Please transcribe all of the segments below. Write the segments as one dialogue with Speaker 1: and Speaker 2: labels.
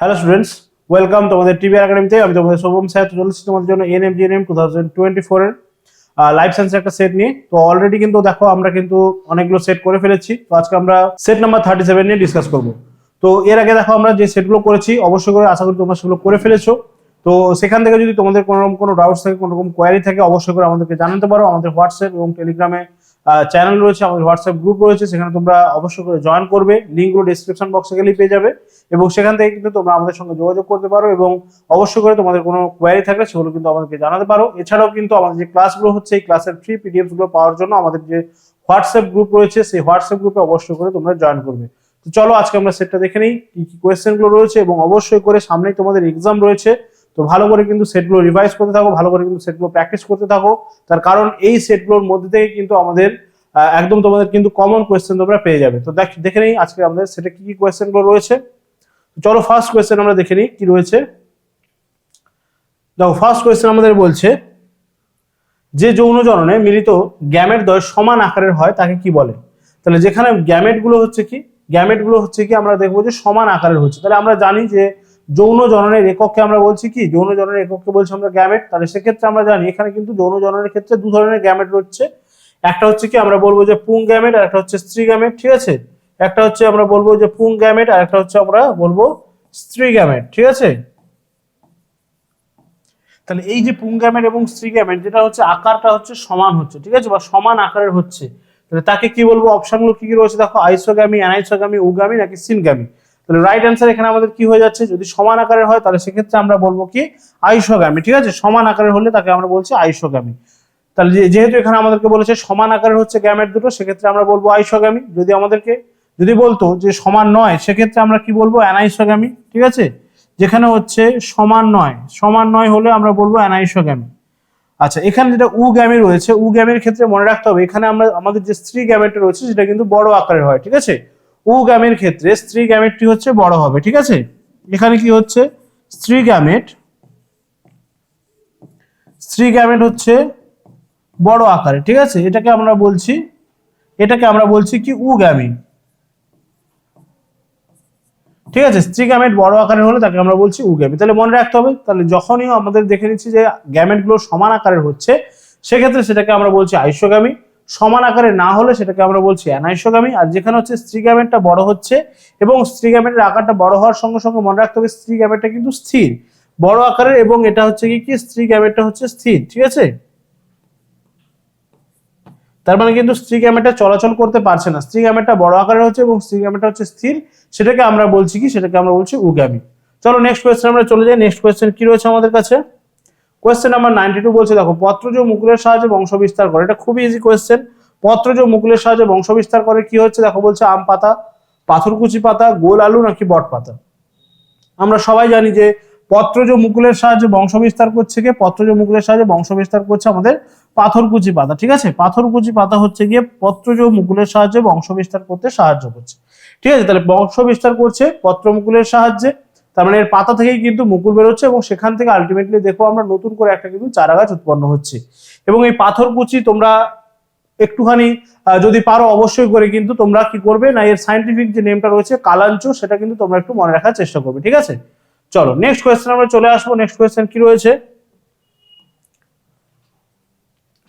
Speaker 1: Hello students, welcome তোমাদের TVR একাডেমিতে। আমি তোমাদের শুভম স্যার চলেছি তোমাদের জন্য এনএমজিএনএম 2024 এর লাইফ সায়েন্সের একটা সেট নিয়ে। তো অলরেডি কিন্তু দেখো আমরা কিন্তু অনেকগুলো সেট করে ফেলেছি। তো আজকে আমরা সেট নাম্বার 37 নিয়ে ডিসকাস করব। তো এর আগে দেখো আমরা যে সেটগুলো করেছি অবশ্যই করে আশা করি তোমরা সেগুলো করে ফেলেছো। তো সেখান থেকে যদি তোমাদের কোনো ডাউটস থাকে, কোনো রকম কোয়ারি থাকে, অবশ্যই করে আমাদেরকে জানাতে পারো। আমাদের হোয়াটসঅ্যাপ এবং টেলিগ্রামে চ্যানেল রয়েছে, আমাদের হোয়াটসঅ্যাপ গ্রুপ রয়েছে, সেখানে তোমরা অবশ্যই করে জয়েন করবে। লিঙ্কগুলো ডিসক্রিপশন বক্সে গেলেই পেয়ে যাবে এবং সেখান থেকে কিন্তু তোমরা আমাদের সঙ্গে যোগাযোগ করতে পারো এবং অবশ্যই করে তোমাদের কোনো কোয়ারি থাকলে সেগুলো কিন্তু আমাদেরকে জানাতে পারো। এছাড়াও কিন্তু আমাদের যে ক্লাসগুলো হচ্ছে এই ক্লাসের ফ্রি পিডিএফ গুলো পাওয়ার জন্য আমাদের যে হোয়াটসঅ্যাপ গ্রুপ রয়েছে সেই হোয়াটসঅ্যাপ গ্রুপে অবশ্যই করে তোমরা জয়েন করবে। তো চলো আজকে আমরা সেটটা দেখে নিই কি কি কোয়েশ্চেন গুলো রয়েছে এবং অবশ্যই করে সামনেই তোমাদের এক্সাম রয়েছে। তো ভালো করে কিন্তু সেটগুলো রিভাইজ করতে থাকো, ভালো করে কিন্তু সেটগুলো প্র্যাকটিস করতে থাকো। তার কারণ এই সেটগুলোর মধ্যে থেকে কিন্তু আমাদের একদম তোমাদের কিন্তু কমন কোয়েশ্চেন তোমরা পেয়ে যাবে। তো দেখে নিই আজকে আমাদের সেটে কি কি কোয়েশ্চেন গুলো রয়েছে। চলো ফার্স্ট কোয়েশ্চেন আমরা দেখে নিই কি রয়েছে। দেখো ফার্স্ট কোয়েশ্চেন আমাদের বলছে যে যৌন জননে মিলিত গ্যামেট দ্বয় সমান আকারের হয় তাকে কি বলে। তাহলে যেখানে গ্যামেট গুলো হচ্ছে কি আমরা দেখবো যে সমান আকারের হচ্ছে। তাহলে আমরা জানি যে যৌন জননের একককে আমরা বলছি কি, যৌন জননের একককে বলছি আমরা গ্যামেট। তাহলে সেক্ষেত্রে আমরা জানি এখানে কিন্তু যৌন জননের ক্ষেত্রে দু ধরনের গ্যামেট রয়েছে। একটা হচ্ছে কি আমরা বলবো যে পুং গ্যামেট আর একটা হচ্ছে স্ত্রী গ্যামেট, ঠিক আছে। একটা হচ্ছে আমরা বলবো যে পুং গ্যামেট আর একটা হচ্ছে আমরা বলবো স্ত্রী গ্যামেট, ঠিক আছে। তাহলে এই যে পুং গ্যামেট এবং স্ত্রী গ্যামেট যেটা হচ্ছে আকারটা হচ্ছে সমান হচ্ছে, ঠিক আছে, বা সমান আকারের হচ্ছে, তাহলে তাকে কি বলবো। অপশনগুলো কি কি রয়েছে দেখো, আইসোগ্যামি, অ্যানাইসোগ্যামি, উগামি নাকি সিনগ্যামি। তাহলে রাইট অ্যান্সার এখানে আমাদের কি হয়ে যাচ্ছে, যদি সমান আকারের হয় তাহলে সেক্ষেত্রে আমরা বলবো কি আইসোগ্যামি, ঠিক আছে। সমান আকারের হলে তাকে আমরা বলছি আইসোগ্যামি। তাহলে যেহেতু এখানে আমাদেরকে বলেছে সমান আকারের হচ্ছে গ্যামেট দুটো, সেক্ষেত্রে আমরা বলবো আইসোগ্যামি। যদি বলতো যে সমান নয় সেক্ষেত্রে আমরা কি বলবো অ্যানাইসোগ্যামি, ঠিক আছে। যেখানে হচ্ছে সমান নয় হলে আমরা বলবো অ্যানাইসোগ্যামি। আচ্ছা, এখানে যেটা গ্যামি রয়েছে, গ্যামির ক্ষেত্রে মনে রাখতে হবে এখানে আমরা আমাদের যে স্ত্রী গ্যামেটটা রয়েছে সেটা কিন্তু বড় আকারের হয়, ঠিক আছে। গ্যামির ক্ষেত্রে স্ত্রী গ্যামেটটি হচ্ছে বড় হবে, ঠিক আছে। এখানে কি হচ্ছে স্ত্রী গ্যামেট হচ্ছে বড় আকারে, ঠিক আছে। এটাকে আমরা বলছি কি গ্যামি, ঠিক আছে। স্ত্রী গ্যামেট বড় আকারের হলে তাকে আমরা বলছি গ্যামি। তাহলে মনে রাখতে হবে, তাহলে যখনই আমাদের দেখে নিচ্ছি যে গ্যামেট গুলো সমান আকারের হচ্ছে সেক্ষেত্রে সেটাকে আমরা বলছি আইসোগ্যামি। সমান আকারে না হলে সেটাকে আমরা বলছি অ্যানাইসোগ্যামি। আর যেখানে হচ্ছে স্ত্রী গ্যামেটটা বড় হচ্ছে এবং স্ত্রী গ্যামেটের আকারটা বড় হওয়ার সঙ্গে সঙ্গে মনে রাখতে হবে স্ত্রী গ্যামেটটা কিন্তু স্থির, বড় আকারের, এবং এটা হচ্ছে কি স্ত্রী গ্যামেটটা হচ্ছে স্থির, ঠিক আছে। তার মানে কিন্তু স্ত্রী গ্যামেটটা চলাচল করতে পারছে না, স্ত্রী গ্যামেটটা বড় আকারের হচ্ছে এবং স্ত্রী গ্যামেটটা হচ্ছে স্থির, সেটাকে আমরা বলছি উগ্যামি। চলো নেক্সট কোয়েশ্চেন আমরা চলে যাই। নেক্সট কোয়েশ্চেন কি রয়েছে আমাদের কাছে, কোয়েশ্চেন নাম্বার 92 বলছে দেখো পত্রজ মুকুলের সাহায্যে বংশ বিস্তার করে। এটা খুবই ইজি কোয়েশ্চেন। পত্রজ মুকুলের সাহায্যে বংশ বিস্তার করে কি হচ্ছে দেখো, বলছে আম পাতা, পাথরকুচি পাতা, গোল আলু নাকি বট পাতা। আমরা সবাই জানি যে পত্রজ মুকুলের সাহায্যে বংশ বিস্তার করছে কে, পত্রজ মুকুলের সাহায্যে বংশ বিস্তার করছে আমাদের পাথরকুচি পাতা, ঠিক আছে। পাথরকুচি পাতা হচ্ছে গিয়ে পত্রজ মুকুলের সাহায্যে বংশ বিস্তার করতে সাহায্য করছে, ঠিক আছে। তাহলে বংশ বিস্তার করছে পত্র মুকুলের সাহায্যে, তার মানে এর পাতা থেকেই কিন্তু মুকুল বেরোচ্ছে এবং সেখান থেকে আলটিমেটলি দেখো আমরা নতুন করে একটা কিন্তু চারা গাছ উৎপন্ন হচ্ছে। এবং এই পাথরকুচি তোমরা একটুখানি যদি পারো অবশ্যই করে কিন্তু তোমরা কি করবে না, এর সাইন্টিফিক যে নেমটা রয়েছে কালাঞ্চ, সেটা কিন্তু তোমরা একটু মনে রাখার চেষ্টা করবে, ঠিক আছে। চলো নেক্সট কোয়েশ্চেন আমরা চলে আসবো। নেক্সট কোয়েশ্চেন কি রয়েছে,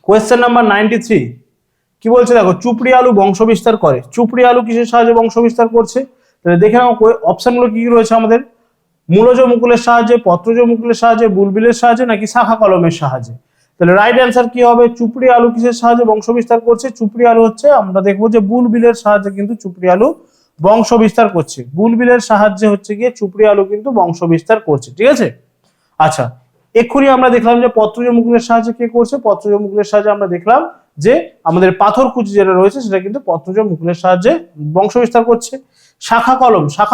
Speaker 1: কোয়েশ্চেন নাম্বার 93 কি বলছে দেখো চুপড়ি আলু বংশ বিস্তার করে। চুপড়ি আলু কিসের সাহায্যে বংশ বিস্তার করছে, তাহলে দেখে নাও অপশনগুলো কি কি রয়েছে আমাদের। মূলজ মুকুলের সাহায্যে, পত্রজ মুকুলের সাহায্যে, বুলবিলের সাহায্যে নাকি শাখা কলমের সাহায্যে। তাহলে রাইট অ্যান্সার কি হবে, চুপড়ি আলু কিসের সাহায্যে বংশ বিস্তার করছে। চুপড়ি আলু হচ্ছে আমরা দেখবো যে বুলবিলের সাহায্যে কিন্তু চুপড়ি আলু বংশ বিস্তার করছে। বুলবিলের সাহায্যে হচ্ছে গিয়ে চুপড়ি আলু কিন্তু বংশ বিস্তার করছে, ঠিক আছে। আচ্ছা, এক্ষুনি আমরা দেখলাম যে পত্রজ মুকুলের সাহায্যে কে করছে, পত্রজ মুকুলের সাহায্যে আমরা দেখলাম যে আমাদের পাথরকুচি যেটা রয়েছে সেটা কিন্তু পত্রজ মুকুলের সাহায্যে বংশ বিস্তার করছে। শাখা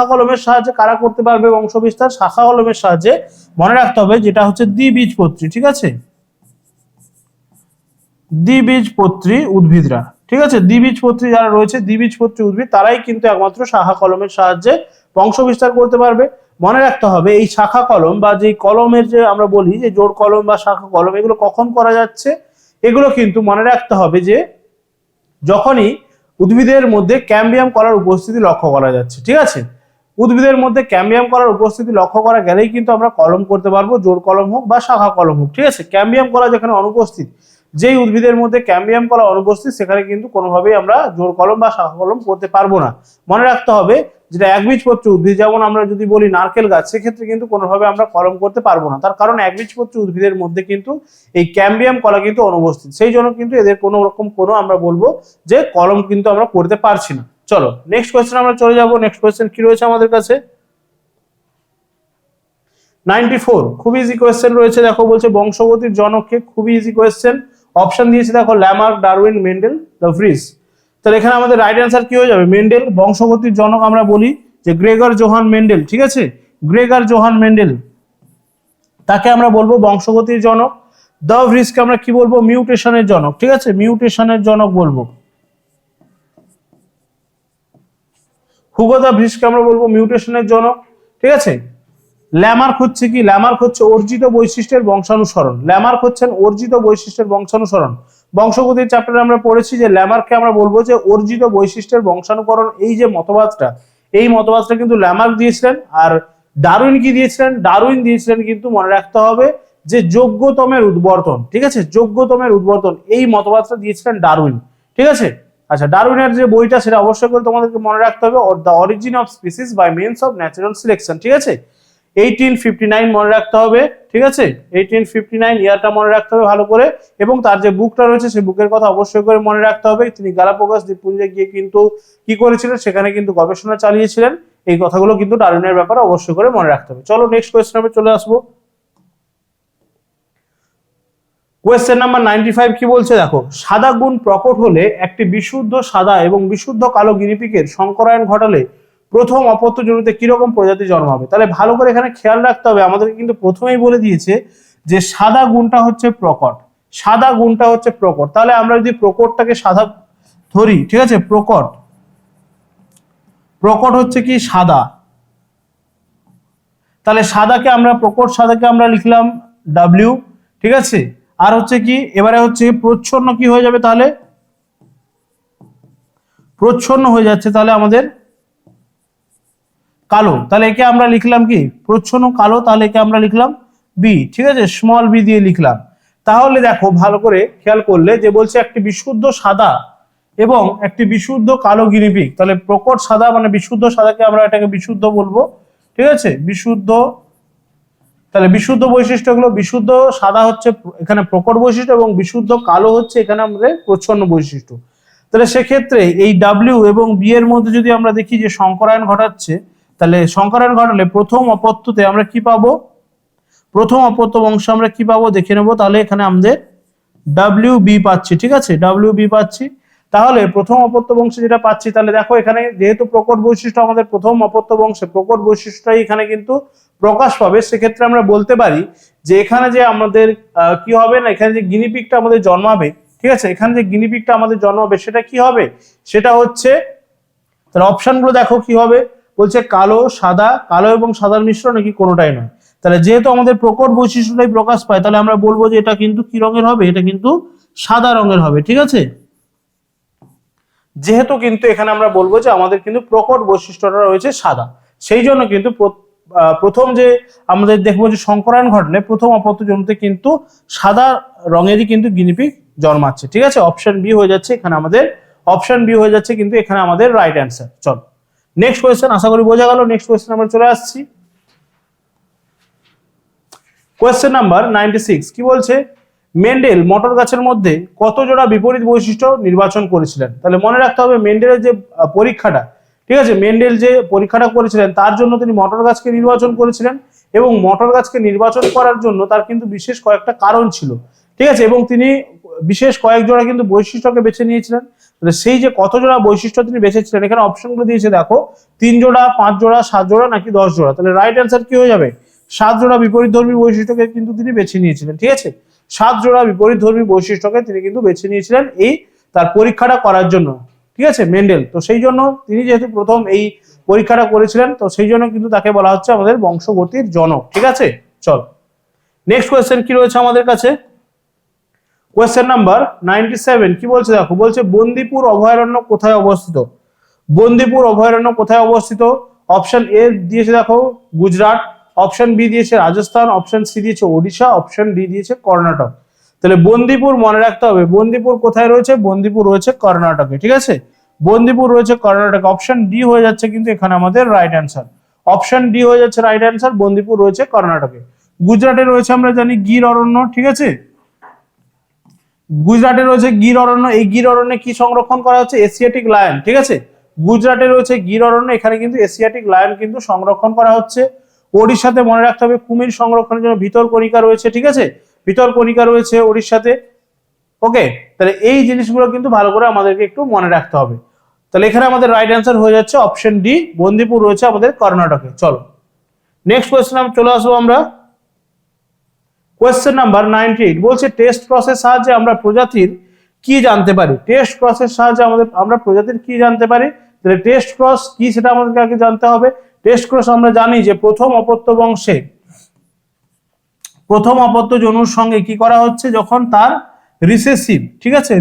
Speaker 1: কলমের সাহায্যে কারা করতে পারবে বংশ বিস্তার, শাখা কলমের সাহায্যে মনে রাখতে হবে যেটা হচ্ছে দ্বিবীজপত্রী, ঠিক আছে, দ্বিবীজপত্রী উদ্ভিদরা, ঠিক আছে। দ্বিবীজপত্রী যারা রয়েছে, দ্বিবীজপত্রী উদ্ভিদ, তারাই কিন্তু একমাত্র শাখা কলমের সাহায্যে বংশ বিস্তার করতে পারবে। মনে রাখতে হবে এই শাখা কলম বা যে কলমের যে আমরা বলি যে জোড় কলম বা শাখা কলম, এগুলো কখন করা যাচ্ছে, এগুলো কিন্তু মনে রাখতে হবে যে যখনই উদ্ভিদের মধ্যে ক্যাম্বিয়াম কলার উপস্থিতি লক্ষ্য করা যাচ্ছে, ঠিক আছে। উদ্ভিদের মধ্যে ক্যাম্বিয়াম কলার উপস্থিতি লক্ষ্য করা গেলেই কিন্তু আমরা কলম করতে পারবো, জোড় কলম হোক বা শাখা কলম হোক। ঠিক আছে, ক্যাম্বিয়াম কলা যেখানে অনুপস্থিত, যেই উদ্ভিদের মধ্যে ক্যাম্বিয়াম কলা অনুপস্থিত, সেখানে কিন্তু কোনোভাবেই আমরা জোড় কলম বা শাখা কলম করতে পারবো না। মনে রাখতে হবে যেটা একবীজপত্রী উদ্ভিদ, যেমন আমরা যদি বলি নারকেল গাছ, সেক্ষেত্রে কিন্তু কোনোভাবে আমরা কলম করতে পারবো না। তার কারণ একবীজপত্রী উদ্ভিদের মধ্যে কিন্তু এই ক্যাম্বিয়াম কলা কিন্তু অনুপস্থিত, সেই জন্য কিন্তু এদের কোনো রকম আমরা বলবো যে কলম কিন্তু আমরা করতে পারছি না। চলো নেক্সট কোয়েশ্চেন আমরা চলে যাব। নেক্সট কোয়েশ্চেন কি রয়েছে আমাদের কাছে? 94, খুব ইজি কোয়েশ্চেন রয়েছে। দেখো বলছে বংশগতির জনককে, খুবই ইজি কোয়েশ্চেন। অপশন দিয়েছে দেখো Lamarck, Darwin, Mendel, the Vries. তাহলে এখানে আমাদের রাইট অ্যান্সার কি হয়ে যাবে? মেন্ডেল। বংশগতির জনক আমরা বলি যে গ্রেগর জোহান মেন্ডেল। ঠিক আছে, গ্রেগর জোহান মেন্ডেল, তাকে আমরা বলবো বংশগতির জনক। দ্য ভ্রিসকে আমরা কি বলবো? মিউটেশনের জনক। ঠিক আছে, মিউটেশনের জনক বলবো। হুগো দ্য ভ্রিসকে আমরা বলবো মিউটেশনের জনক। ঠিক আছে, ল্যামার্ক হচ্ছে কি? ল্যামার্ক হচ্ছে অর্জিত বৈশিষ্ট্যের বংশানুসরণ। ল্যামার্ক হচ্ছেন অর্জিত বৈশিষ্ট্যের বংশানুসরণ। বংশগতির চ্যাপ্টারে আমরা পড়েছি যে ল্যামার্ককে আমরা বলবো যে অর্জিত বৈশিষ্ট্যের বংশানুকরণ, এই যে মতবাদটা, এই মতবাদটা কিন্তু ল্যামার্ক দিয়েছিলেন। আর ডারউইন কি দিয়েছিলেন? ডারউইন দিয়েছিলেন কিন্তু মনে রাখতে হবে যে যোগ্যতমের উদ্বর্তন। ঠিক আছে, যোগ্যতমের উদ্বর্তন, এই মতবাদটা দিয়েছিলেন ডারউইন। ঠিক আছে, আচ্ছা, ডারউইনের যে বইটা সেটা অবশ্যই করে তোমাদেরকে মনে রাখতে হবে, the origin of species by means of natural selection. ঠিক আছে, 1859 মনে রাখতে হবে। ঠিক আছে, 1859 ইয়ারটা মনে রাখতে হবে ভালো করে, এবং তার যে বুকটা রয়েছে সেই বুকের কথা অবশ্যই করে মনে রাখতে হবে। তিনি গালাপাগোস দ্বীপপুঞ্জে গিয়ে কিন্তু কি করেছিলেন? সেখানে কিন্তু গবেষণা চালিয়েছিলেন। এই কথাগুলো কিন্তু ডারউইনের ব্যাপারে অবশ্যই করে মনে রাখতে হবে। চলো নেক্সট কোয়েশ্চেন আমরা চলে আসবো। কোয়েশ্চেন নাম্বার 95 কি বলছে দেখো, সাদা গুণ প্রকট হলে একটি বিশুদ্ধ সাদা এবং বিশুদ্ধ কালো গিনিপিগের সংকরায়ন ঘটালে প্রথম অপত্য জনিতে কিরকম প্রজাতি জন্মাবে? তাহলে ভালো করে এখানে খেয়াল রাখতে হবে, আমাদেরকে কিন্তু প্রথমেই বলে দিয়েছে যে সাদা গুণটা হচ্ছে প্রকট, সাদা গুণটা হচ্ছে প্রকট। তাহলে আমরা যদি প্রকটটাকে সাদা ধরি, ঠিক আছে, প্রকট, প্রকট হচ্ছে কি? সাদা। তাহলে সাদাকে আমরা, প্রকট সাদাকে আমরা লিখলাম ডাব্লিউ। ঠিক আছে, আর হচ্ছে কি, এবারে হচ্ছে প্রচ্ছন্ন কি হয়ে যাবে? তাহলে প্রচ্ছন্ন হয়ে যাচ্ছে তাহলে আমাদের কালো। তাহলে একে আমরা লিখলাম কি? প্রচ্ছন্ন কালো। তাহলে একে আমরা লিখলাম বি। ঠিক আছে, স্মল বি দিয়ে লিখলাম। তাহলে দেখো ভালো করে খেয়াল করলে যে বলছে একটি বিশুদ্ধ সাদা এবং একটি বিশুদ্ধ কালো গিনিপিগ। তাহলে প্রকট সাদা মানে বিশুদ্ধ সাদাকে আমরা এটাকে বিশুদ্ধ বলবো। ঠিক আছে, বিশুদ্ধ। তাহলে বিশুদ্ধ বৈশিষ্ট্যগুলো, বিশুদ্ধ সাদা হচ্ছে এখানে প্রকট বৈশিষ্ট্য এবং বিশুদ্ধ কালো হচ্ছে এখানে আমাদের প্রচ্ছন্ন বৈশিষ্ট্য। তাহলে সেক্ষেত্রে এই ডাব্লিউ এবং বি এর মধ্যে যদি আমরা দেখি যে সংকরায়ন ঘটাচ্ছে, তাহলে সংকরায়ন ঘটালে প্রথম অপত্যতে আমরা কি পাবো? প্রথম অপত্য বংশ আমরা কি পাবো দেখে নেবো। তাহলে এখানে আমাদের ডাব্লিউ বি পাচ্ছি। ঠিক আছে, ডাব্লিউ বি পাচ্ছি। তাহলে প্রথম অপত্য বংশে যেটা পাচ্ছি, তাহলে দেখো এখানে যেহেতু প্রকট বৈশিষ্ট্য আমাদের প্রথম অপত্য বংশে, প্রকট বৈশিষ্ট্যটাই এখানে কিন্তু প্রকাশ পাবে। সেক্ষেত্রে আমরা বলতে পারি যে এখানে যে আমাদের কি হবে না, এখানে যে গিনিপিগটা আমাদের জন্মাবে, ঠিক আছে, এখানে যে গিনিপিগটা আমাদের জন্মাবে সেটা কি হবে? সেটা হচ্ছে, তাহলে অপশনগুলো দেখো কি হবে। বলছে কালো, সাদা, কালো এবং সাদার মিশ্রণ নাকি কোনোটাই নয়। তাহলে যেহেতু আমাদের প্রকট বৈশিষ্ট্যটাই প্রকাশ পায়, তাহলে আমরা বলবো যে এটা কিন্তু কি রঙের হবে? এটা কিন্তু সাদা রঙের হবে। ঠিক আছে, যেহেতু কিন্তু এখানে আমরা বলবো যে আমাদের কিন্তু প্রকট বৈশিষ্ট্যটা রয়েছে সাদা, সেই জন্য কিন্তু প্রথম যে আমাদের দেখবো যে সংকরায়ন ঘটলে প্রথম অপত্য জন্তুতে কিন্তু সাদা রঙেরই কিন্তু গিনিপিগ জন্মাচ্ছে। ঠিক আছে, অপশন বি হয়ে যাচ্ছে এখানে আমাদের, অপশন বি হয়ে যাচ্ছে কিন্তু এখানে আমাদের রাইট অ্যান্সার। চল নেক্সট কোয়েশ্চেন, আশা করি বোঝা গেল। নেক্সট কোয়েশ্চেন আমরা চলে আসছি। কোয়েশ্চেন নাম্বার 96 কি বলছে, মেন্ডেল মটর গাছের মধ্যে কত জোড়া বিপরীত বৈশিষ্ট্য নির্বাচন করেছিলেন? তাহলে মনে রাখতে হবে মেন্ডেলের যে পরীক্ষাটা, ঠিক আছে, মেন্ডেল যে পরীক্ষাটা করেছিলেন তার জন্য তিনি মটর গাছকে নির্বাচন করেছিলেন, এবং মটর গাছকে নির্বাচন করার জন্য তার কিন্তু বিশেষ কয়েকটা কারণ ছিল। ঠিক আছে, এবং তিনি বিশেষ কয়েক জোড়া কিন্তু বৈশিষ্ট্যকে বেছে নিয়েছিলেন। সেই যে কত জোড়া বৈশিষ্ট্য তিনি বেছেছিলেন, এখানে অপশনগুলো দিয়েছে দেখো, 3 জোড়া, 5 জোড়া, 7 জোড়া নাকি 10 জোড়া। তাহলে রাইট অ্যান্সার কি হয়ে যাবে? 7 জোড়া বিপরীতধর্মী বৈশিষ্ট্যকে কিন্তু তিনি বেছে নিয়েছিলেন। ঠিক আছে, 7 জোড়া বিপরীতধর্মী বৈশিষ্ট্যকে তিনি কিন্তু বেছে নিয়েছিলেন এই তার পরীক্ষাটা করার জন্য। ঠিক আছে, মেন্ডেল। তো সেই জন্য তিনি যেহেতু প্রথম এই পরীক্ষাটা করেছিলেন, তো সেই জন্য কিন্তু তাকে বলা হচ্ছে আমাদের বংশগতির জনক। ঠিক আছে, চল নেক্সট কোয়েশ্চেন কি রয়েছে আমাদের কাছে। কোয়েশ্চেন নাম্বার 97 কি বলছে দেখো, বলছে বন্দিপুর অভয়ারণ্য কোথায় অবস্থিত? বন্দিপুর অভয়ারণ্য কোথায় অবস্থিত? অপশন এ দিয়েছে দেখো গুজরাট, অপশন বি দিয়েছে রাজস্থান, অপশন সি দিয়েছে ওড়িশা, অপশন ডি দিয়েছে কর্ণাটক। তাহলে বন্দিপুর মনে রাখতে হবে, বন্দিপুর কোথায় রয়েছে? বন্দিপুর রয়েছে কর্ণাটকে, ঠিক আছে, বন্দিপুর রয়েছে কর্ণাটক। অপশন ডি হয়ে যাচ্ছে কিন্তু এখানে আমাদের রাইট অ্যান্সার, অপশন ডি হয়ে যাচ্ছে রাইট অ্যান্সার, বন্দিপুর রয়েছে কর্ণাটকে। গুজরাটে রয়েছে আমরা জানি গির অরণ্য, ঠিক আছে, গুজরাটে রয়েছে গির অরণ্য। এই গির অরণ্যে কি সংরক্ষণ করা হচ্ছে? এশিয়াটিক লায়ন, ঠিক আছে, গুজরাটে রয়েছে গির অরণ্য, এখানে কিন্তু এশিয়াটিক লায়ন কিন্তু সংরক্ষণ করা হচ্ছে। ওড়িশাতে মনে রাখতে হবে কুমির সংরক্ষণের জন্য ভিতরকণিকা রয়েছে, ঠিক আছে, ভিতরকণিকা রয়েছে ওড়িশাতে। ওকে, তাহলে এই জিনিসগুলো কিন্তু ভালো করে আমাদেরকে একটু মনে রাখতে হবে। তাহলে এখানে আমাদের রাইট অ্যান্সার হয়ে যাচ্ছে অপশন ডি, বন্দিপুর রয়েছে আমাদের কর্ণাটকে। চলো নেক্সট কোয়েশ্চেন আমরা চলে আসবো আমরা। কোয়েশ্চেন নাম্বার 98 বলছে টেস্ট প্রসেস সাহায্যে আমরা প্রজাতির কি জানতে পারি? টেস্ট প্রসেস সাহায্যে আমরা প্রজাতির কি জানতে পারি? তাহলে টেস্ট ক্রস কি সেটা আমাদেরকে আগে জানতে হবে। টেস্ট ক্রস আমরা জানি যে প্রথম অপত্য বংশে প্রথম অপত্য জনুর সঙ্গে কি করা হচ্ছে? যখন তার রিসেসিভ, ঠিক আছে,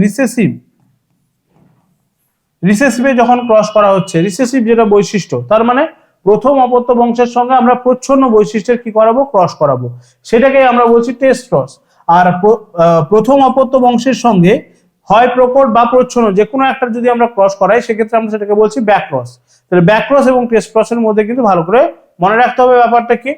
Speaker 1: রিসেসিভে যখন ক্রস করা হচ্ছে, রিসেসিভ যেটা বৈশিষ্ট্য, তার মানে প্রথম অপত্য বংশের সঙ্গে আমরা প্রচ্ছন্ন বৈশিষ্ট্যের কি করাবো? ক্রস করাবো, সেটাকে আমরা বলছি টেস্ট ক্রস। আর প্রথম অপত্য বংশের সঙ্গে হয় প্রকট বা প্রচ্ছন্ন যে কোনো একটা যদি আমরা ক্রস করাই, সেক্ষেত্রে আমরা সেটাকে বলছি ব্যাক ক্রস। তাহলে ব্যাক ক্রস এবং টেস্ট ক্রসের মধ্যে কিন্তু ভালো করে মনে রাখতে হবে ব্যাপারটা কি।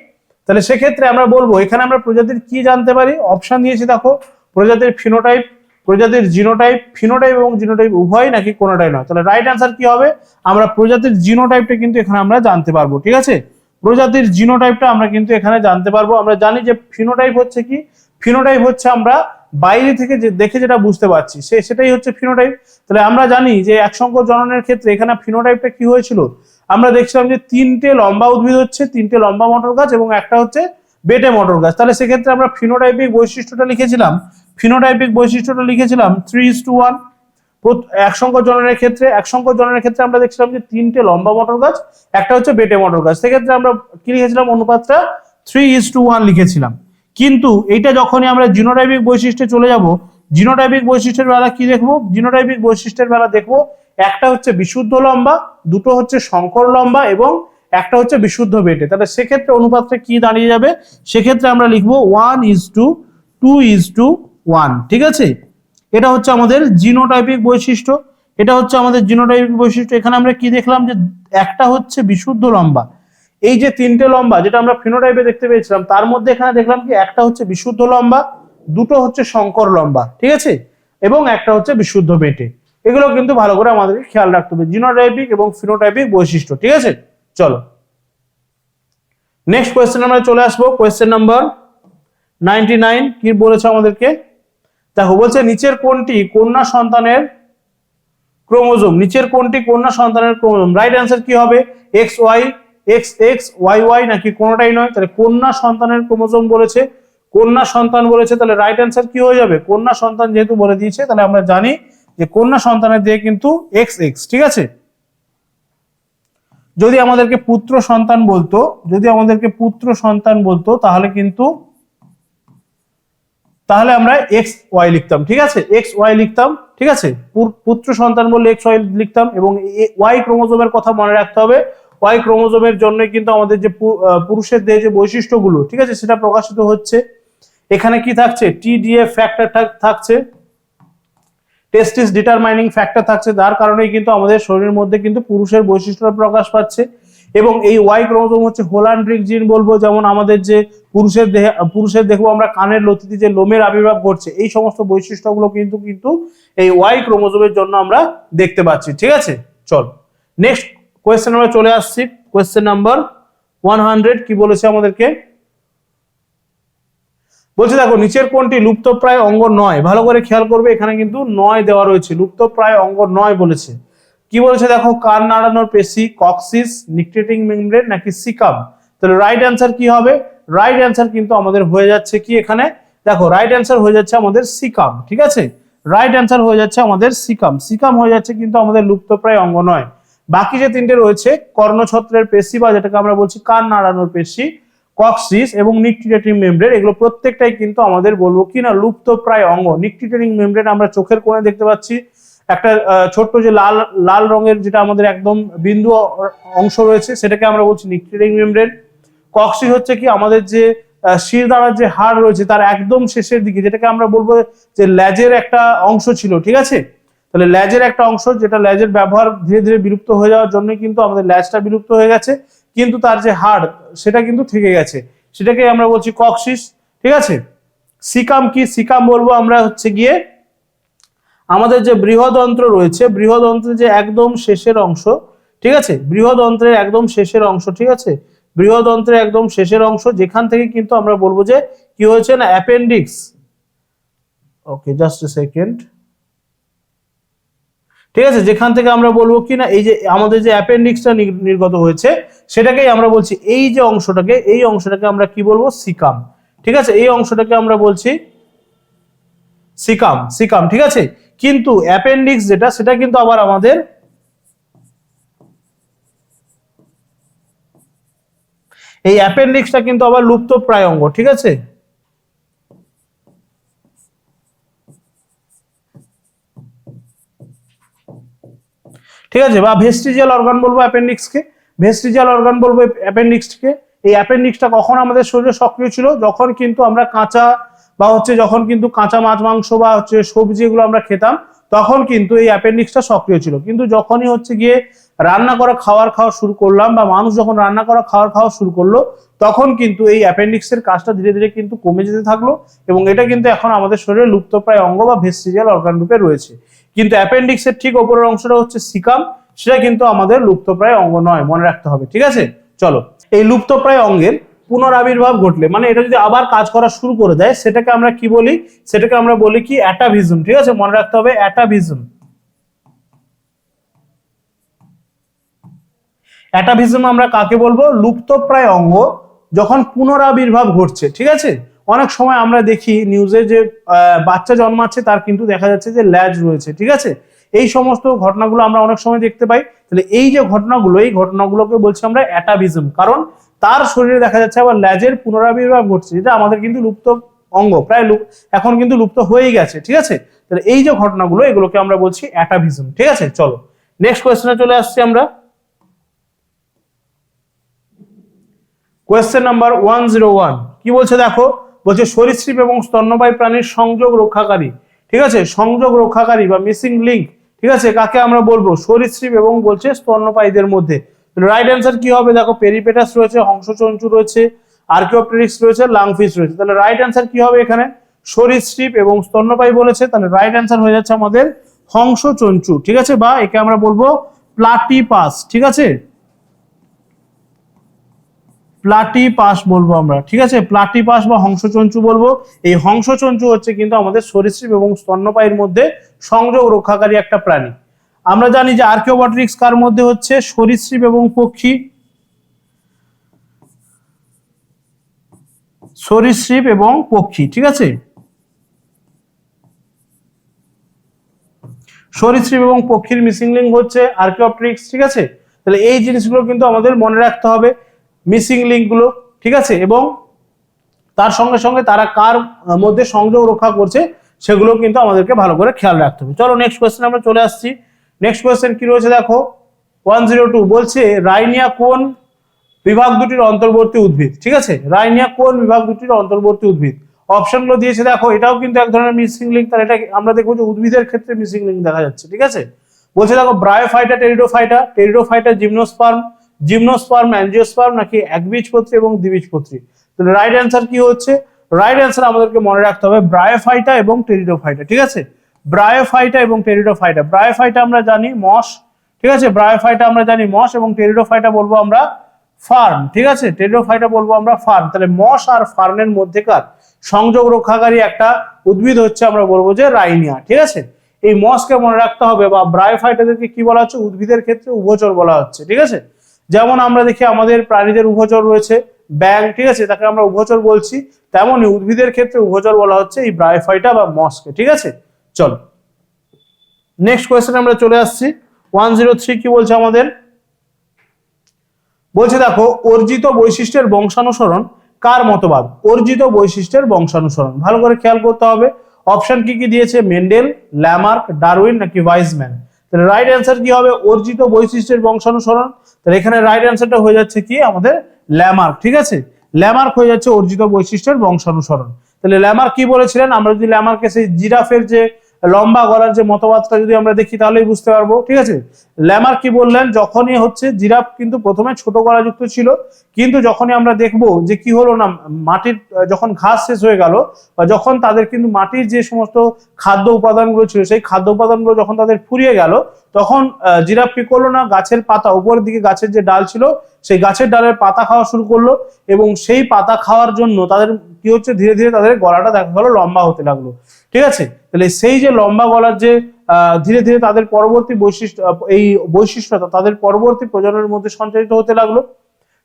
Speaker 1: তাহলে সেক্ষেত্রে আমরা বলবো এখানে আমরা প্রজাতির কি জানতে পারি? অপশন দিয়েছি দেখো, প্রজাতির ফিনোটাইপ, প্রজাতির জিনোটাইপ, ফিনোটাইপ এবং জিনোটাইপ উভয় নাকি কোনোটাই নয়। তাহলে রাইট অ্যান্সার কি হবে? আমরা প্রজাতির জিনোটাইপটা কিন্তু এখানে আমরা জানতে পারবো, ঠিক আছে, প্রজাতির জিনোটাইপটা আমরা কিন্তু এখানে জানতে পারবো। আমরা জানি যে ফিনোটাইপ হচ্ছে কি? ফিনোটাইপ হচ্ছে আমরা বাইরে থেকে যে দেখে যেটা বুঝতে পারছি সেটাই হচ্ছে ফিনোটাইপ। তাহলে আমরা জানি যে একসংখ্য জননের ক্ষেত্রে এখানে ফিনোটাইপটা কি হয়েছিল? আমরা দেখছিলাম যে তিনটে লম্বা উদ্ভিদ হচ্ছে, তিনটে লম্বা মটর গাছ এবং একটা হচ্ছে বেটে মটর গাছ। তাহলে সেক্ষেত্রে আমরা ফিনোটাইপিক বৈশিষ্ট্যটা লিখেছিলাম, ফিনোটাইপিক বৈশিষ্ট্যটা লিখেছিলাম 3:1। একসংখ্য জননের ক্ষেত্রে আমরা দেখছিলাম যে তিনটে লম্বা মটর গাছ, একটা হচ্ছে বেটে মটর গাছ, সেক্ষেত্রে আমরা কি লিখেছিলাম? অনুপাতটা 3:1 লিখেছিলাম। কিন্তু এইটা যখনই আমরা জিনোটাইপিক বৈশিষ্ট্যে চলে যাব, জিনোটাইপিক বৈশিষ্ট্যের বেলা কি দেখবো? জিনোটাইপিক বৈশিষ্ট্যের বেলা দেখবো একটা হচ্ছে বিশুদ্ধ লম্বা, দুটো হচ্ছে সংকর লম্বা এবং একটা হচ্ছে বিশুদ্ধ বেটে। তাহলে সেক্ষেত্রে অনুপাতটা কি দাঁড়িয়ে যাবে? সেক্ষেত্রে আমরা লিখবো 1:2:1, ঠিক আছে, এটা হচ্ছে আমাদের জিনোটাইপিক বৈশিষ্ট্য, এটা হচ্ছে আমাদের জিনোটাইপিক বৈশিষ্ট্য। এখানে আমরা কি দেখলাম? যে একটা হচ্ছে বিশুদ্ধ লম্বা, এই যে তিনটে লম্বা যেটা আমরা ফিনোটাইপে দেখতে পেয়েছিলাম, তার মধ্যে এখানে দেখলাম কি একটা হচ্ছে বিশুদ্ধ লম্বা, দুটো হচ্ছে সংকর লম্বা, ঠিক আছে, এবং একটা হচ্ছে বিশুদ্ধ বেটে। এগুলো কিন্তু ভালো করে আমাদেরকে খেয়াল রাখতে হবে, জিনোটাইপিক এবং ফিনোটাইপিক বৈশিষ্ট্য, ঠিক আছে। চলো নেক্সট কোয়েশ্চেন আমরা চলে আসবো। কোয়েশ্চেন নাম্বার 99 কি বলেছে আমাদেরকে? দেখো বলছে নিচের কোনটি কন্যা সন্তানের ক্রোমোজোম? নিচের কোনটি কন্যা সন্তানের ক্রোমোজোম? রাইট অ্যান্সার কি হবে? XY, XX, YY নাকি কোনোটাই নয়? তাহলে কন্যা সন্তানের ক্রোমোজোম বলেছে, কন্যা সন্তান বলেছে, তাহলে রাইট অ্যান্সার কি হয়ে যাবে? কন্যা সন্তান যেহেতু বলে দিয়েছে, তাহলে আমরা জানি যে কন্যা সন্তানের দিয়ে কিন্তু XX, ঠিক আছে। যদি আমাদেরকে পুত্র সন্তান বলতো, তাহলে আমরা XY লিখতাম, ঠিক আছে, XY লিখতাম, ঠিক আছে, পুত্র সন্তান বললে XY লিখতাম। এবং Y ক্রোমোজোমের কথা মনে রাখতে হবে, Y ক্রোমোজোমের জন্য কিন্তু আমাদের যে পুরুষের দেহে যে বৈশিষ্ট্যগুলো, ঠিক আছে, সেটা প্রকাশিত হচ্ছে। এখানে কি থাকছে? TDF ফ্যাক্টর থাকছে, টেস্টিস ডিটারমাইনিং ফ্যাক্টর থাকছে, যার কারণেই কিন্তু আমাদের শরীরের মধ্যে কিন্তু পুরুষের বৈশিষ্ট্য প্রকাশ পাচ্ছে। এবং এই Y ক্রোমোজোম হচ্ছে হোলান্ড্রিক জিন বলবো, যেমন আমাদের যে পুরুষের দেখবো আমরা কানের লতিতে যে লোমের আবির্ভাব ঘটছে, এই সমস্ত বৈশিষ্ট্যগুলো কিন্তু এই Y ক্রোমোজোমের জন্য আমরা দেখতে পাচ্ছি, ঠিক আছে। চল নেক্সট কোয়েশ্চেন আমরা চলে আসছি। কোয়েশ্চেন নাম্বার 100 কি বলেছে আমাদেরকে? বলছে দেখো নিচের কোনটি লুপ্তপ্রায় অঙ্গ নয়? ভালো করে খেয়াল করবে, এখানে কিন্তু নয় দেওয়া রয়েছে, লুপ্তপ্রায় অঙ্গ নয় বলেছে। কি বলেছে দেখো? কান নাড়ানোর পেশি, কক্সিস, নিকটেটিং মেমব্রেন নাকি সিকাম? তাহলে রাইট অ্যান্সার কি হবে? রাইট অ্যান্সার কিন্তু আমাদের হয়ে যাচ্ছে কি এখানে? দেখো রাইট অ্যান্সার হয়ে যাচ্ছে আমাদের সিকাম, ঠিক আছে, রাইট অ্যান্সার হয়ে যাচ্ছে আমাদের সিকাম। সিকাম হয়ে যাচ্ছে কিন্তু আমাদের লুপ্তপ্রায় অঙ্গ নয়। বাকি যে তিনটে রয়েছে, কর্ণছত্রের পেশি বা যেটাকে আমরা বলছি কান নাড়ানোর পেশি, কক্সিস এবং নিকটিটেটিং মেমব্রেন, এগুলো প্রত্যেকটাই কিন্তু আমাদের বলবো কি না লুপ্তপ্রায় অঙ্গ। নিকটিটেটিং মেমব্রেন আমরা চোখের কোণে দেখতে পাচ্ছি, একটা ছোট্ট যে লাল লাল রঙের যেটা আমাদের একদম বিন্দু অংশ রয়েছে সেটাকে আমরা বলছি নিক্লিয়ারিং মেমব্রেন। কক্সিস হচ্ছে কি আমাদের যে শিরদাঁড়ার যে হাড় রয়েছে তার একদম শেষের দিকে, যেটাকে আমরা বলবো যে ল্যাজের একটা অংশ ছিল, ঠিক আছে। তাহলে ল্যাজের একটা অংশ, যেটা ল্যাজের ব্যবহার ধীরে ধীরে বিলুপ্ত হয়ে যাওয়ার জন্য কিন্তু আমাদের ল্যাজটা বিলুপ্ত হয়ে গেছে, কিন্তু তার যে হাড় সেটা কিন্তু থেকে গেছে, সেটাকে আমরা বলছি কক্সিস, ঠিক আছে। সিকাম কি? সিকাম বলবো আমরা হচ্ছে গিয়ে আমাদের যে বৃহদন্ত্র রয়েছে, বৃহদন্ত্রের যে একদম শেষের অংশ, ঠিক আছে, বৃহদন্ত্রের একদম শেষের অংশ, ঠিক আছে, বৃহদন্ত্রের একদম শেষের অংশ, যেখান থেকে কিন্তু আমরা বলবো যে কি হয়েছে না appendix. Okay, just a second, ঠিক আছে, যেখান থেকে আমরা বলবো কি না এই যে আমাদের যে অ্যাপেন্ডিক্সটা নির্গত হয়েছে সেটাকেই আমরা বলছি এই যে অংশটাকে, এই অংশটাকে আমরা কি বলবো? সিকাম, ঠিক আছে, এই অংশটাকে আমরা বলছি সিকাম, সিকাম, ঠিক আছে। কিন্তু অ্যাপেন্ডিক্স যেটা সেটা কিন্তু আবার আমাদের এই অ্যাপেন্ডিক্সটা কিন্তু আবার লুপ্তপ্রায় অঙ্গ, ঠিক আছে। ঠিক আছে, বা ভেস্টিজিয়াল অর্গান বলবো অ্যাপেন্ডিক্সকে, ভেস্টিজিয়াল অর্গান বলবো অ্যাপেন্ডিক্সকে। এই অ্যাপেন্ডিক্সটা কখন আমাদের শরীরে সক্রিয় ছিল? যখন কিন্তু আমরা কাঁচা বা হচ্ছে যখন কিন্তু কাঁচা মাছ মাংস বা হচ্ছে সবজি এগুলো আমরা খেতাম, তখন কিন্তু এই অ্যাপেন্ডিক্সটা সক্রিয় ছিল। কিন্তু যখনই হচ্ছে গিয়ে রান্না করা খাওয়া শুরু করলাম বা মানুষ যখন রান্না করা খাওয়া শুরু করলো, তখন কিন্তু এই অ্যাপেন্ডিক্সের কাজটা ধীরে ধীরে কিন্তু কমে যেতে থাকলো, এবং এটা কিন্তু এখন আমাদের শরীরে লুপ্তপ্রায় অঙ্গ বা ভেস্টিজিয়াল অর্গান রূপে রয়েছে। কিন্তু অ্যাপেন্ডিক্সের ঠিক ওপরের অংশটা হচ্ছে সিকাম, সেটা কিন্তু আমাদের লুপ্তপ্রায় অঙ্গ নয়, মনে রাখতে হবে, ঠিক আছে। চলো, এই লুপ্তপ্রায় অঙ্গের পুনরাবির্ভাব ঘটলে, মানে এটা যদি আবার কাজ করা শুরু করে দেয়, সেটাকে আমরা কি বলি? সেটাকে আমরা বলি কি অ্যাটাভিজম, ঠিক আছে, মনে রাখতে হবে অ্যাটাভিজম। অ্যাটাভিজম আমরা কাকে বলবো? লুপ্তপ্রায় অঙ্গ যখন পুনরাবির্ভাব ঘটছে, ঠিক আছে। অনেক সময় আমরা দেখি নিউজে যে বাচ্চা জন্মাচ্ছে তার কিন্তু দেখা যাচ্ছে যে ল্যাজ রয়েছে, ঠিক আছে। এই সমস্ত ঘটনাগুলো আমরা অনেক সময় দেখতে পাই। তাহলে এই যে ঘটনাগুলো, এই ঘটনাগুলোকে বলছি আমরা অ্যাটাভিজম, কারণ তার শরীরে দেখা যাচ্ছে আবার ল্যাজের পুনরাবির্ভাব ঘটছে, যেটা আমাদের কিন্তু লুপ্ত অঙ্গ, প্রায় এখন কিন্তু লুপ্ত হয়েই গেছে, ঠিক আছে। তাহলে এই যে ঘটনাগুলো, এগুলোকে আমরা বলছি অ্যাটাভিজম, ঠিক আছে। চলো নেক্সট কোয়েশ্চেনে চলে আসছি আমরা। কোয়েশ্চেন নাম্বার 101 কি বলছে দেখো, বলছে সরীসৃপ এবং স্তন্যপায়ী প্রাণীর সংযোগ রক্ষাকারী, ঠিক আছে, সংযোগ রক্ষাকারী বা মিসিং লিংক, ঠিক আছে, কাকে আমরা বলবো? সরীসৃপ এবং বলছে স্তন্যপায়ীদের মধ্যে। রাইট অ্যান্সার কি হবে? দেখো, পেরিপেটাস রয়েছে, হংসচঞ্চু রয়েছে, আর্কিওপটেরিক্স রয়েছে, লাংফিশ রয়েছে। তাহলে রাইট অ্যান্সার কি হবে এখানে? সরীসৃপ এবং স্তন্যপায়ী বলেছে, তাহলে রাইট অ্যান্সার হয়ে যাচ্ছে আমাদের হংসচঞ্চু, ঠিক আছে, বা একে আমরা বলবো প্লাটিপাস, ঠিক আছে, প্লাটিপাস বলবো আমরা, ঠিক আছে, প্লাটিপাস বা হংসচঞ্চু বলবো। এই হংসচঞ্চু হচ্ছে কিন্তু আমাদের সরীসৃপ এবং স্তন্যপায়ীর মধ্যে সংযোগ রক্ষাকারী একটা প্রাণী। আমরা জানি যে আর্কিওপটেরিক্স কার মধ্যে হচ্ছে? সরীসৃপ এবং পক্ষী, সরীসৃপ এবং পক্ষী, ঠিক আছে, সরীসৃপ এবং পক্ষীর মিসিং লিঙ্ক হচ্ছে আর্কিওপটেরিক্স, ঠিক আছে। তাহলে এই জিনিসগুলো কিন্তু আমাদের মনে রাখতে হবে, মিসিং লিঙ্ক গুলো, ঠিক আছে, এবং তার সঙ্গে সঙ্গে তারা কার মধ্যে সংযোগ রক্ষা করছে সেগুলো কিন্তু আমাদেরকে ভালো করে খেয়াল রাখতে হবে। চলো নেক্সট কোয়েশ্চেন আমরা চলে আসছি। নেক্সট কোয়েশ্চেন কি রয়েছে দেখো, 102 বলছে রাইনিয়া কোন বিভাগ দুটির অন্তর্বর্তী উদ্ভিদ, ঠিক আছে, রাইনিয়া কোন বিভাগ দুটির অন্তর্বর্তী উদ্ভিদ? অপশনগুলো দিয়েছে দেখো, এটাও কিন্তু এক ধরনের মিসিং লিঙ্ক, তার এটা আমরা দেখবো যে উদ্ভিদের ক্ষেত্রে মিসিং লিঙ্ক দেখা যাচ্ছে, ঠিক আছে। বলছে দেখো, bryophyta, pteridophyta, pteridophyta gymnosperm, gymnosperm angiosperm নাকি একবীজপত্রী এবং দ্বিবীজপত্রী? তাহলে রাইট অ্যান্সার কি হচ্ছে? রাইট অ্যান্সার আমাদেরকে মনে রাখতে হবে ব্রায়োফাইটা এবং টেরিডোফাইটা, ঠিক আছে, ব্রায়োফাইটা এবং টেরিডোফাইটা। ব্রায়োফাইটা আমরা জানি মস, ঠিক আছে, ব্রায়োফাইটা আমরা জানি মস, এবং টেরিডোফাইটা বলবো আমরা ফার্ন, ঠিক আছে, টেরিডোফাইটা বলবো আমরা ফার্ন। তাহলে মস আর ফার্নের মধ্যেকার সংযোগ রক্ষাকারী একটা উদ্ভিদ হচ্ছে আমরা বলবো যে রাইনিয়া, ঠিক আছে। এই মসকে মনে রাখতে হবে, বা ব্রায়োফাইটাদেরকে কি বলা হচ্ছে? উদ্ভিদের ক্ষেত্রে উভচর বলা হচ্ছে, ঠিক আছে। যেমন আমরা দেখি আমাদের প্রাণীদের উভচর রয়েছে ব্যাং, ঠিক আছে, তাকে আমরা উভচর বলছি, তেমনই উদ্ভিদের ক্ষেত্রে উভচর বলা হচ্ছে এই ব্রায়োফাইটা বা মসকে, ঠিক আছে। চলো নেক্সট কোয়েশ্চেন আমরা চলে আসছি। 103 কি বলছে আমাদের? বলছে দেখো, অর্জিত বৈশিষ্ট্যের বংশানুসরণ কার মতবাদ? অর্জিত বৈশিষ্ট্যের বংশানুসরণ, ভালো করে খেয়াল করতে হবে। অপশন কি কি দিয়েছে? মেন্ডেল, ল্যামার্ক, ডারউইন নাকি ওয়াইজম্যান। তাহলে রাইট অ্যান্সার কি হবে? অর্জিত বৈশিষ্ট্যের বংশানুসরণ। তাহলে এখানে রাইট অ্যান্সারটা হয়ে যাচ্ছে কি আমাদের ল্যামার্ক। ঠিক আছে, ল্যামার্ক হয়ে যাচ্ছে অর্জিত বৈশিষ্ট্যের বংশানুসরণ। তাহলে ল্যামার্ক কি বলেছিলেন? আমরা যদি ল্যামার্কে সেই জিরাফের যে লম্বা গলার যে মতবাদটা যদি আমরা দেখি তাহলেই বুঝতে পারবো। ঠিক আছে, ল্যামার্ক কি বললেন? যখনই হচ্ছে জিরাফ কিন্তু প্রথমে ছোট গলাযুক্ত ছিল, কিন্তু যখনই আমরা দেখবো যে কি হলো না, মাটির যখন ঘাস শেষ হয়ে গেল বা যখন তাদের কিন্তু মাটির যে সমস্ত খাদ্য উপাদানগুলো ছিল সেই খাদ্য উপাদানগুলো যখন তাদের ফুরিয়ে গেল, তখন জিরাফ কি করলো না, গাছের পাতা, উপরের দিকে গাছের যে ডাল ছিল সেই গাছের ডালের পাতা খাওয়া শুরু করলো, এবং সেই পাতা খাওয়ার জন্য তাদের কি হচ্ছে, ধীরে ধীরে তাদের গলাটা দেখা গেলো লম্বা হতে লাগলো। ঠিক আছে, তাহলে সেই যে লম্বা গলার যে ধীরে ধীরে তাদের পরবর্তী বৈশিষ্ট্য, এই বৈশিষ্ট্যটা তাদের পরবর্তী প্রজন্মের মধ্যে সঞ্চারিত হতে লাগলো।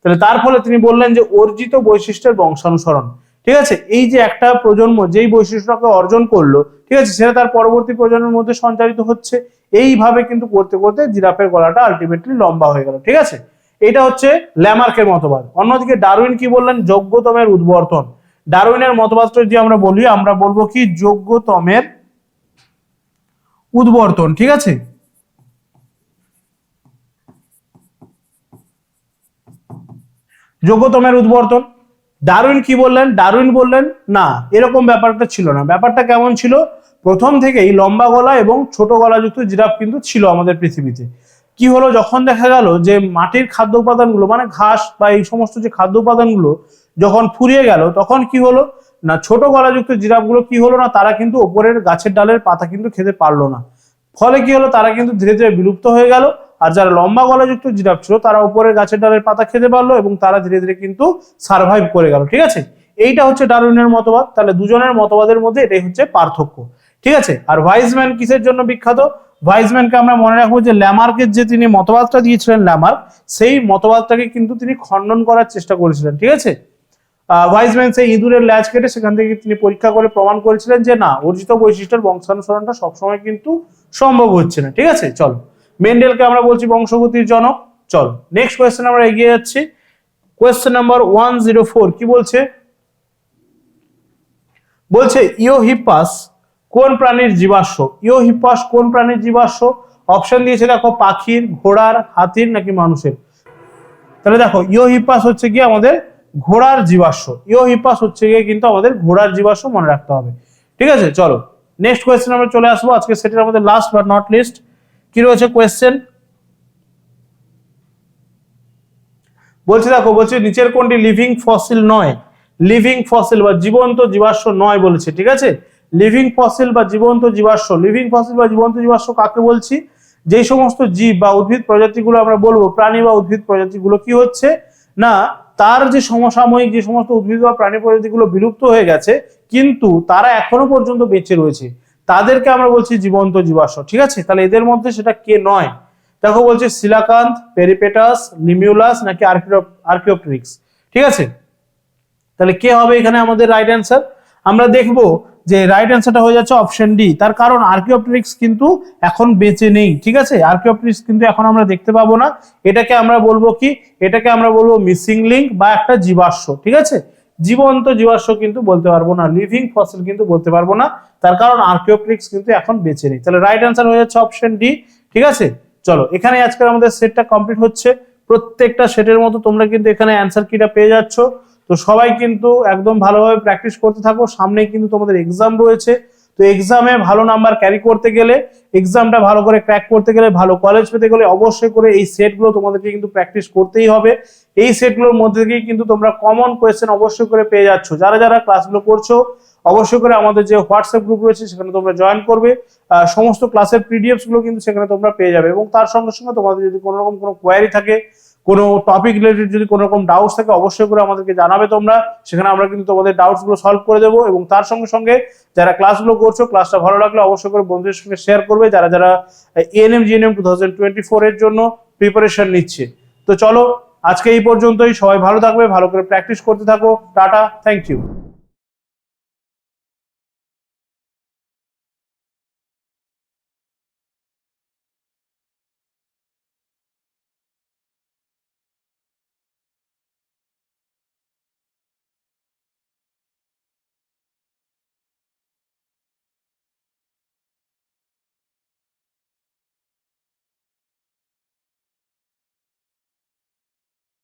Speaker 1: তাহলে তার ফলে তিনি বললেন যে অর্জিত বৈশিষ্ট্যের বংশানুসরণ। ঠিক আছে, এই যে একটা প্রজন্ম যেই বৈশিষ্ট্যটাকে অর্জন করলো, ঠিক আছে, সেটা তার পরবর্তী প্রজন্মের মধ্যে সঞ্চারিত হচ্ছে। এইভাবে কিন্তু করতে করতে জিরাফের গলাটা আলটিমেটলি লম্বা হয়ে গেল। ঠিক আছে, এটা হচ্ছে ল্যামার্কের মতবাদ। অন্যদিকে ডারউইন কি বললেন? যোগ্যতমের উদ্বর্তন। ডারউইনের মতবাদটা যদি আমরা বলি, আমরা বলবো কি যোগ্যতমের উদ্বর্তন। ঠিক আছে, যোগ্যতমের উদ্বর্তন। ডারউইন কি বললেন? ডারউইন বললেন না, এরকম ব্যাপারটা ছিল না। ব্যাপারটা কেমন ছিল? প্রথম থেকেই লম্বা গলা এবং ছোট গলাযুক্ত জিরাফ কিন্তু ছিল আমাদের পৃথিবীতে। কি হলো, যখন দেখা গেল যে মাটির খাদ্য উপাদানগুলো মানে ঘাস বা এই সমস্ত যে খাদ্য উপাদানগুলো যখন ফুরিয়ে গেল, তখন কি হলো না, ছোট গলাযুক্ত জিরাফগুলো কি হলো না, তারা কিন্তু ওপরের গাছের ডালের পাতা কিন্তু খেতে পারলো না। ফলে কি হলো, তারা কিন্তু ধীরে ধীরে বিলুপ্ত হয়ে গেল। আর যারা লম্বা গলাযুক্ত জিরাফ ছিল তারা উপরের গাছের ডালের পাতা খেতে পারলো এবং তারা ধীরে ধীরে কিন্তু সার্ভাইভ করে গেল। ঠিক আছে, এইটা হচ্ছে ডারউইনের মতবাদ। তাহলে দুজনের মতবাদের মধ্যে এটাই হচ্ছে পার্থক্য। ঠিক আছে, আর ওয়াইজম্যান কিসের জন্য বিখ্যাত? ওয়াইজম্যানকে আমরা মনে রাখবো যে ল্যামার্কের যে তিনি মতবাদটা দিয়েছিলেন ল্যামার্ক, সেই মতবাদটাকে কিন্তু তিনি খণ্ডন করার চেষ্টা করেছিলেন। ঠিক আছে, ওয়াইজম্যান সেই ইঁদুরের ল্যাজ কেটে সেখান থেকে তিনি পরীক্ষা করে প্রমাণ করেছিলেন যে না, অর্জিত বৈশিষ্ট্যের বংশানুসরণটা সবসময় কিন্তু সম্ভব হচ্ছে না। ঠিক আছে, চলো, মেন্ডেলকে আমরা বলছি বংশগতির জনক। চলো নেক্সট কোয়েশ্চেন আমরা এগিয়ে যাচ্ছি। কোয়েশ্চেন নাম্বার 104 কি বলছে? বলছে ইওহিপাস কোন প্রাণীর জীবাশ্ম? ইওহিপাস কোন প্রাণীর জীবাশ্ম? অপশন দিয়েছে দেখো, পাখির, ঘোড়ার, হাতির নাকি মানুষের। তাহলে দেখো, ইওহিপাস হচ্ছে কি আমাদের ঘোড়ার জীবাশ্ম। ইওহিপাস হচ্ছে গিয়ে কিন্তু আমাদের ঘোড়ার জীবাশ্ম, মনে রাখতে হবে। ঠিক আছে, চলো নেক্সট কোয়েশ্চেন আমরা চলে আসবো। আজকে সেটের আমাদের লাস্ট বাট নট লিস্ট কি রয়েছে কোয়েশ্চেন? বলছে দেখো, বলছে নিচের কোনটি লিভিং ফসিল নয়? লিভিং ফসিল বা জীবন্ত জীবাশ্ম নয় বলেছে। ঠিক আছে, লিভিং ফসিল বা জীবন্ত জীবাশ্ম, লিভিং ফসিল বা জীবন্ত জীবাশ্ম কাকে বলছি? যেই সমস্ত জীব বা উদ্ভিদ প্রজাতিগুলো আমরা বলবো, প্রাণী বা উদ্ভিদ প্রজাতিগুলো কি হচ্ছে না, তার যে সমসাময়িক যে সমস্ত উদ্ভিদ বা প্রাণী প্রজাতিগুলো বিলুপ্ত হয়ে গেছে কিন্তু তারা এখনো পর্যন্ত বেঁচে রয়েছে, তাদেরকে আমরা বলছি জীবন্ত জীবাশ্ম। ঠিক আছে, তাহলে এদের মধ্যে সেটা কে নয়? দেখো, বলছে সিলাকান্থ, পেরিপেটাস, লিমিউলাস নাকি আর্কিওপটেরিক্স। ঠিক আছে, তাহলে কে হবে এখানে আমাদের রাইট অ্যান্সার? আমরা দেখবো যে রাইট অ্যান্সারটা হয়ে যাচ্ছে অপশন ডি। তার কারণ আর্কিওপটেরিক্স কিন্তু এখন বেঁচে নেই। ঠিক আছে, আর্কিওপটেরিক্স কিন্তু এখন আমরা দেখতে পাবো না। এটাকে আমরা বলবো কি? এটাকে আমরা বলবো মিসিং লিঙ্ক বা একটা জীবাশ্ম। ঠিক আছে, জীবন্ত জীবাশ্ম কিন্তু বলতে পারবো না, লিভিং ফসিল কিন্তু বলতে পারবো না, তার কারণ আর্কিওপটেরিক্স কিন্তু এখন বেঁচে নেই। তাহলে রাইট অ্যান্সার হয়ে যাচ্ছে অপশন ডি। ঠিক আছে, চলো এখানে আজকে আমাদের সেটটা কমপ্লিট হচ্ছে। প্রত্যেকটা সেটের মতো তোমরা কিন্তু এখানে অ্যান্সার কিটা পেয়ে যাচ্ছ। তো সবাই কিন্তু একদম ভালোভাবে প্র্যাকটিস করতে থাকো, সামনে কিন্তু তোমাদের এক্সাম রয়েছে। তো এক্সামে ভালো নাম্বার ক্যারি করতে গেলে, এক্সামটা ভালো করে ক্র্যাক করতে গেলে, ভালো কলেজ পেতে গেলে অবশ্যই করে এই সেটগুলো তোমাদেরকে কিন্তু প্র্যাকটিস করতেই হবে। এই সেটগুলোর মধ্যে থেকেই কিন্তু তোমরা কমন কোয়েশ্চেন অবশ্যই করে পেয়ে যাচ্ছ। যারা যারা ক্লাসগুলো করছো অবশ্যই করে আমাদের যে হোয়াটসঅ্যাপ গ্রুপ রয়েছে সেখানে তোমরা জয়েন করবে। সমস্ত ক্লাসের পিডিএফস গুলো কিন্তু সেখানে তোমরা পেয়ে যাবে, এবং তার সঙ্গে সঙ্গে তোমাদের যদি কোনো রকম কোনো কোয়ারি থাকে, কোনো টপিক রিলেটেড যদি কোনো রকম ডাউটস থাকে অবশ্যই করে আমাদেরকে জানাবে তোমরা। সেখানে আমরা কিন্তু তোমাদের ডাউটস গুলো সলভ করে দেবো। এবং তার সঙ্গে সঙ্গে যারা ক্লাসগুলো করছো, ক্লাসটা ভালো লাগলে অবশ্যই করে বন্ধুদের সঙ্গে শেয়ার করবে, যারা যারা এএনএম জিএনএম 2024 এর জন্য প্রিপারেশন নিচ্ছে। তো চলো আজকে এই পর্যন্তই। সবাই ভালো থাকবে, ভালো করে প্র্যাকটিস করতে থাকো। Tata, thank you.